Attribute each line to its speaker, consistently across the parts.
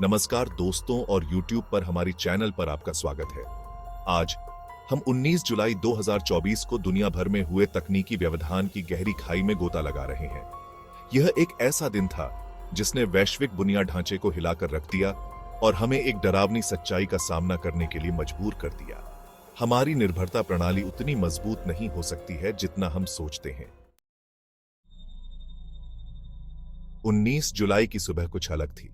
Speaker 1: नमस्कार दोस्तों और YouTube पर हमारी चैनल पर आपका स्वागत है। आज हम 19 जुलाई 2024 को दुनिया भर में हुए तकनीकी व्यवधान की गहरी खाई में गोता लगा रहे हैं। यह एक ऐसा दिन था जिसने वैश्विक बुनियादी ढांचे को हिलाकर रख दिया और हमें एक डरावनी सच्चाई का सामना करने के लिए मजबूर कर दिया। हमारी निर्भरता प्रणाली उतनी मजबूत नहीं हो सकती है जितना हम सोचते हैं। 19 जुलाई की सुबह कुछ अलग थी।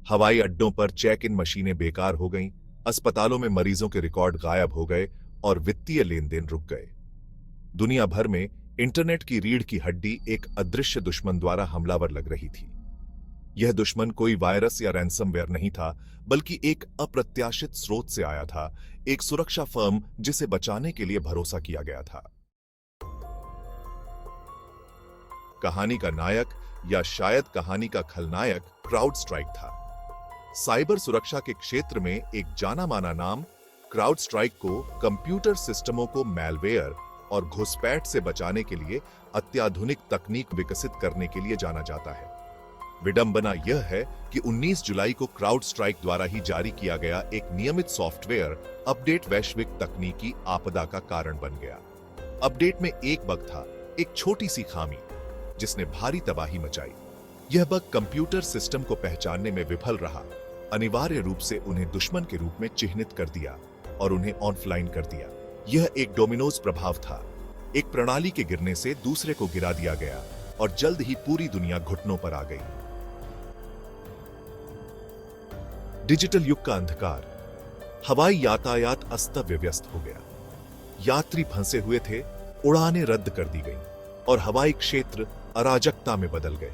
Speaker 1: हवाई अड्डों पर चेक इन मशीनें बेकार हो गईं, अस्पतालों में मरीजों के रिकॉर्ड गायब हो गए और वित्तीय लेन देन रुक गए। दुनिया भर में इंटरनेट की रीढ़ की हड्डी एक अदृश्य दुश्मन द्वारा हमलावर लग रही थी। यह दुश्मन कोई वायरस या रैंसमवेयर नहीं था, बल्कि एक अप्रत्याशित स्रोत से आया था, एक सुरक्षा फर्म जिसे बचाने के लिए भरोसा किया गया था। कहानी का नायक या शायद कहानी का खलनायक क्राउडस्ट्राइक था। साइबर सुरक्षा के क्षेत्र में एक जाना माना नाम। क्राउडस्ट्राइक को कंप्यूटर सिस्टमों को मैलवेयर और घुसपैठ से बचाने के लिए अत्याधुनिक तकनीक विकसित करने के लिए जाना जाता है। विडंबना यह है कि 19 जुलाई को क्राउडस्ट्राइक द्वारा ही जारी किया गया एक नियमित सॉफ्टवेयर अपडेट वैश्विक तकनीकी आपदा का कारण बन गया। अपडेट में एक बग था, एक छोटी सी खामी जिसने भारी तबाही मचाई। यह बग कंप्यूटर सिस्टम को पहचानने में विफल रहा, अनिवार्य रूप से उन्हें दुश्मन के रूप में चिह्नित कर दिया और उन्हें ऑफलाइन कर दिया। यह एक डोमिनोज प्रभाव था। एक प्रणाली के गिरने से दूसरे को गिरा दिया गया और जल्द ही पूरी दुनिया घुटनों पर आ गई। डिजिटल युग का अंधकार। हवाई यातायात अस्त व्यस्त हो गया। यात्री फंसे हुए थे, उड़ानें रद्द कर दी गईं और हवाई क्षेत्र अराजकता में बदल गए।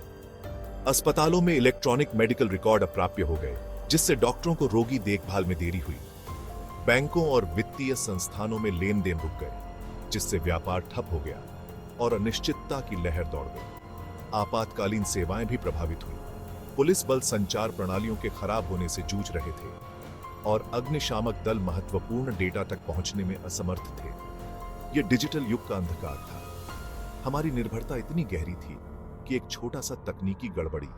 Speaker 1: अस्पतालों में इलेक्ट्रॉनिक मेडिकल रिकॉर्ड अप्राप्य हो गए, जिससे डॉक्टरों को रोगी देखभाल में देरी हुई। बैंकों और वित्तीय संस्थानों में लेन देन रुक गए, जिससे व्यापार ठप हो गया और अनिश्चितता की लहर दौड़ गई। आपातकालीन सेवाएं भी प्रभावित हुई। पुलिस बल संचार प्रणालियों के खराब होने से जूझ रहे थे और अग्निशामक दल महत्वपूर्ण डेटा तक पहुंचने में असमर्थ थे। यह डिजिटल युग का अंधकार था। हमारी निर्भरता इतनी गहरी थी कि एक छोटा सा तकनीकी गड़बड़ी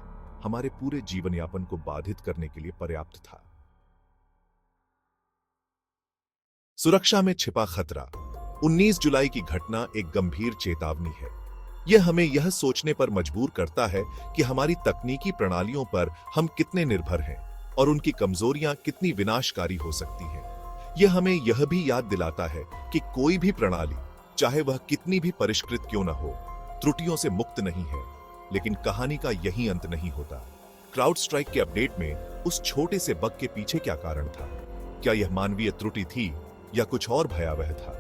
Speaker 1: हमारे पूरे जीवन यापन को बाधित करने के लिए पर्याप्त था। सुरक्षा में छिपा खतरा। 19 जुलाई की घटना एक गंभीर चेतावनी है। यह हमें यह सोचने पर मजबूर करता है कि हमारी तकनीकी प्रणालियों पर हम कितने निर्भर हैं और उनकी कमजोरियां कितनी विनाशकारी हो सकती हैं। यह हमें यह भी याद दिलाता है कि कोई भी प्रणाली, चाहे वह कितनी भी परिष्कृत क्यों न हो, त्रुटियों से मुक्त नहीं है। लेकिन कहानी का यही अंत नहीं होता। क्राउडस्ट्राइक के अपडेट में उस छोटे से बग के पीछे क्या कारण था? क्या यह मानवीय त्रुटि थी या कुछ और भयावह था?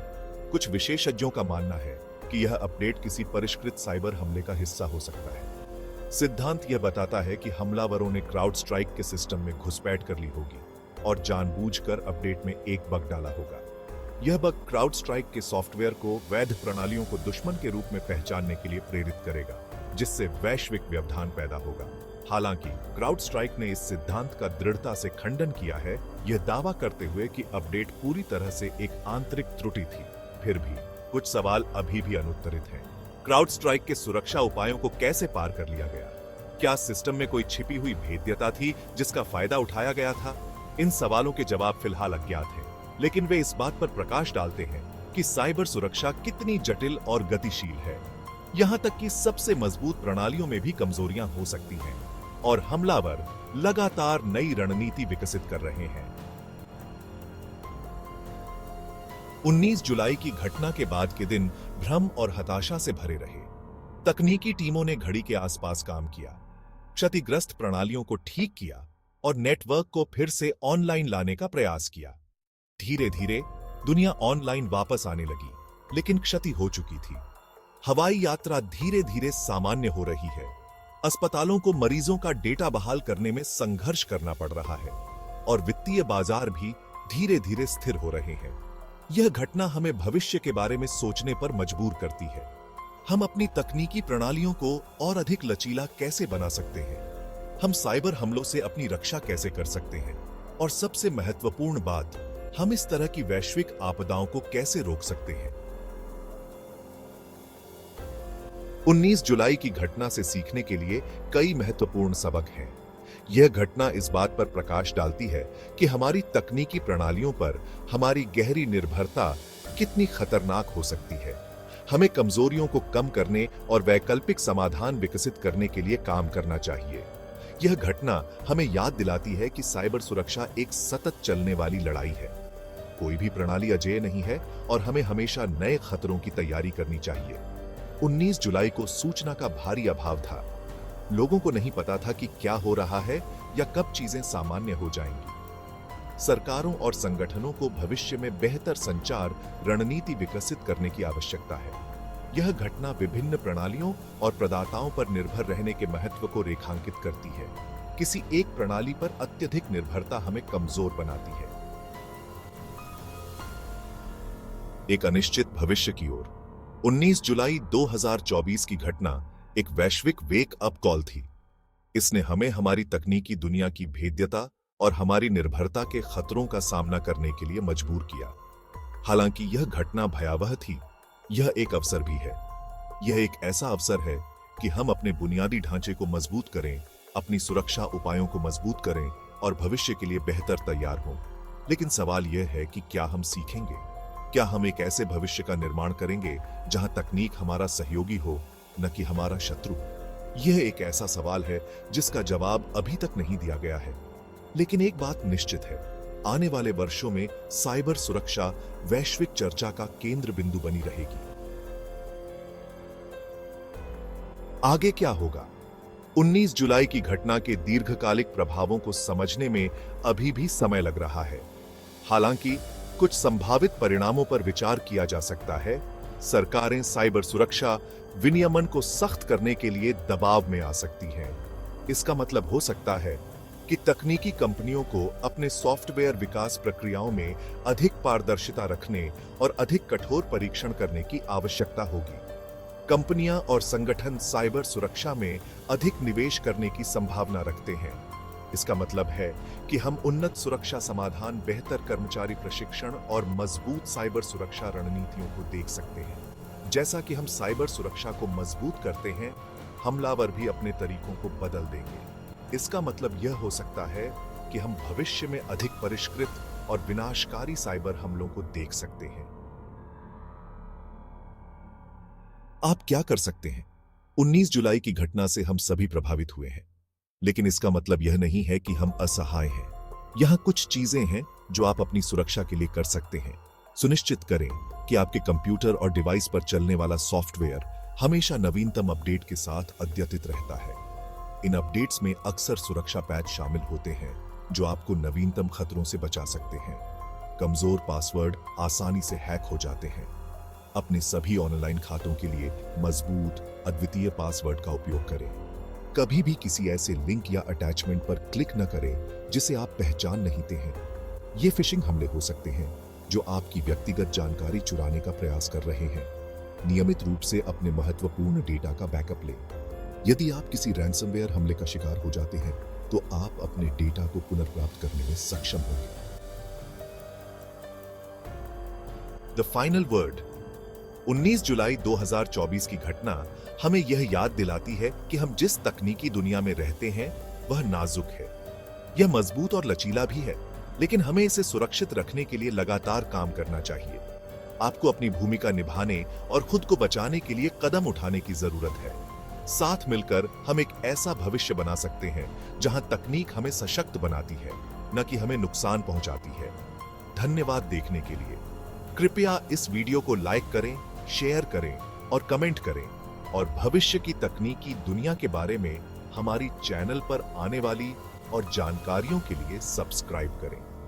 Speaker 1: कुछ विशेषज्ञों का मानना है कि यह अपडेट किसी परिष्कृत साइबर हमले का हिस्सा हो सकता है। सिद्धांत यह बताता है कि हमलावरों ने क्राउडस्ट्राइक के सिस्टम में घुसपैठ कर ली होगी और जानबूझकर अपडेट में एक बग डाला होगा। यह बग क्राउडस्ट्राइक के सॉफ्टवेयर को वैध प्रणालियों को दुश्मन के रूप में पहचानने के लिए प्रेरित करेगा, जिससे वैश्विक व्यवधान पैदा होगा। हालांकि क्राउडस्ट्राइक ने इस सिद्धांत का दृढ़ता से खंडन किया है, यह दावा करते हुए कि अपडेट पूरी तरह से एक आंतरिक त्रुटि थी। फिर भी कुछ सवाल अभी भी अनुत्तरित हैं। क्राउडस्ट्राइक के सुरक्षा उपायों को कैसे पार कर लिया गया? क्या सिस्टम में कोई छिपी हुई भेद्यता थी जिसका फायदा उठाया गया था? इन सवालों के जवाब फिलहाल अज्ञात हैं, लेकिन वे इस बात पर प्रकाश डालते हैं कि साइबर सुरक्षा कितनी जटिल और गतिशील है। यहां तक कि सबसे मजबूत प्रणालियों में भी कमजोरियां हो सकती हैं और हमलावर लगातार नई रणनीति विकसित कर रहे हैं। 19 जुलाई की घटना के बाद के दिन भ्रम और हताशा से भरे रहे। तकनीकी टीमों ने घड़ी के आसपास काम किया, क्षतिग्रस्त प्रणालियों को ठीक किया और नेटवर्क को फिर से ऑनलाइन लाने का प्रयास किया। धीरे धीरे दुनिया ऑनलाइन वापस आने लगी, लेकिन क्षति हो चुकी थी। हवाई यात्रा धीरे धीरे सामान्य हो रही है। अस्पतालों को मरीजों का डेटा बहाल करने में संघर्ष करना पड़ रहा है और वित्तीय बाजार भी धीरे धीरे स्थिर हो रहे हैं। यह घटना हमें भविष्य के बारे में सोचने पर मजबूर करती है। हम अपनी तकनीकी प्रणालियों को और अधिक लचीला कैसे बना सकते हैं? हम साइबर हमलों से अपनी रक्षा कैसे कर सकते हैं? और सबसे महत्वपूर्ण बात, हम इस तरह की वैश्विक आपदाओं को कैसे रोक सकते हैं? 19 जुलाई की घटना से सीखने के लिए कई महत्वपूर्ण सबक हैं। यह घटना इस बात पर प्रकाश डालती है कि हमारी तकनीकी प्रणालियों पर हमारी गहरी निर्भरता कितनी खतरनाक हो सकती है। हमें कमजोरियों को कम करने और वैकल्पिक समाधान विकसित करने के लिए काम करना चाहिए। यह घटना हमें याद दिलाती है कि साइबर सुरक्षा एक सतत चलने वाली लड़ाई है। कोई भी प्रणाली अजेय नहीं है और हमें हमेशा नए खतरों की तैयारी करनी चाहिए। 19 जुलाई को सूचना का भारी अभाव था। लोगों को नहीं पता था कि क्या हो रहा है या कब चीजें सामान्य हो जाएंगी। सरकारों और संगठनों को भविष्य में बेहतर संचार रणनीति विकसित करने की आवश्यकता है। यह घटना विभिन्न प्रणालियों और प्रदाताओं पर निर्भर रहने के महत्व को रेखांकित करती है। किसी एक प्रणाली पर अत्यधिक निर्भरता हमें कमजोर बनाती है। एक अनिश्चित भविष्य की ओर। 19 जुलाई 2024 की घटना एक वैश्विक वेक अप कॉल थी। इसने हमें हमारी तकनीकी दुनिया की भेद्यता और हमारी निर्भरता के खतरों का सामना करने के लिए मजबूर किया। हालांकि यह घटना भयावह थी, यह एक अवसर भी है। यह एक ऐसा अवसर है कि हम अपने बुनियादी ढांचे को मजबूत करें, अपनी सुरक्षा उपायों को मजबूत करें और भविष्य के लिए बेहतर तैयार हों। लेकिन सवाल यह है कि क्या हम सीखेंगे? क्या हम एक ऐसे भविष्य का निर्माण करेंगे जहां तकनीक हमारा सहयोगी हो, न कि हमारा शत्रु? यह एक ऐसा सवाल है जिसका जवाब अभी तक नहीं दिया गया है। लेकिन एक बात निश्चित है, आने वाले वर्षों में साइबर सुरक्षा वैश्विक चर्चा का केंद्र बिंदु बनी रहेगी। आगे क्या होगा? 19 जुलाई की घटना के दीर्घकालिक प्रभावों को समझने में अभी भी समय लग रहा है। हालांकि कुछ संभावित परिणामों पर विचार किया जा सकता है। सरकारें साइबर सुरक्षा विनियमन को सख्त करने के लिए दबाव में आ सकती हैं। इसका मतलब हो सकता है कि तकनीकी कंपनियों को अपने सॉफ्टवेयर विकास प्रक्रियाओं में अधिक पारदर्शिता रखने और अधिक कठोर परीक्षण करने की आवश्यकता होगी। कंपनियां और संगठन साइबर सुरक्षा में अधिक निवेश करने की संभावना रखते हैं। इसका मतलब है कि हम उन्नत सुरक्षा समाधान, बेहतर कर्मचारी प्रशिक्षण और मजबूत साइबर सुरक्षा रणनीतियों को देख सकते हैं। जैसा कि हम साइबर सुरक्षा को मजबूत करते हैं, हमलावर भी अपने तरीकों को बदल देंगे। इसका मतलब यह हो सकता है कि हम भविष्य में अधिक परिष्कृत और विनाशकारी साइबर हमलों को देख सकते हैं। आप क्या कर सकते हैं? 19 जुलाई की घटना से हम सभी प्रभावित हुए हैं, लेकिन इसका मतलब यह नहीं है कि हम असहाय हैं। यहां कुछ चीजें हैं जो आप अपनी सुरक्षा के लिए कर सकते हैं। सुनिश्चित करें कि आपके कंप्यूटर और डिवाइस पर चलने वाला सॉफ्टवेयर हमेशा नवीनतम अपडेट के साथ अद्यतित रहता है। इन अपडेट्स में अक्सर सुरक्षा पैच शामिल होते हैं जो आपको नवीनतम खतरों से बचा सकते हैं। कमजोर पासवर्ड आसानी से हैक हो जाते हैं। अपने सभी ऑनलाइन खातों के लिए मजबूत अद्वितीय पासवर्ड का उपयोग करें। कभी भी किसी ऐसे लिंक या अटैचमेंट पर क्लिक न करें जिसे आप पहचान नहीं पाते हैं। ये फिशिंग हमले हो सकते हैं जो आपकी व्यक्तिगत जानकारी चुराने का प्रयास कर रहे हैं। नियमित रूप से अपने महत्वपूर्ण डेटा का बैकअप लें। यदि आप किसी रैंसमवेयर हमले का शिकार हो जाते हैं तो आप अपने डेटा को पुनर्प्राप्त करने में सक्षम होंगे। The final word. 19 जुलाई 2024 की घटना हमें यह याद दिलाती है कि हम जिस तकनीकी दुनिया में रहते हैं वह नाजुक है। यह मजबूत और लचीला भी है, लेकिन हमें इसे सुरक्षित रखने के लिए लगातार काम करना चाहिए। आपको अपनी भूमिका निभाने और खुद को बचाने के लिए कदम उठाने की जरूरत है। साथ मिलकर हम एक ऐसा भविष्य बना सकते हैं जहां तकनीक हमें सशक्त बनाती है, न कि हमें नुकसान पहुंचाती है। धन्यवाद देखने के लिए। कृपया इस वीडियो को लाइक करें, शेयर करें और कमेंट करें, और भविष्य की तकनीकी दुनिया के बारे में हमारी चैनल पर आने वाली और जानकारियों के लिए सब्सक्राइब करें।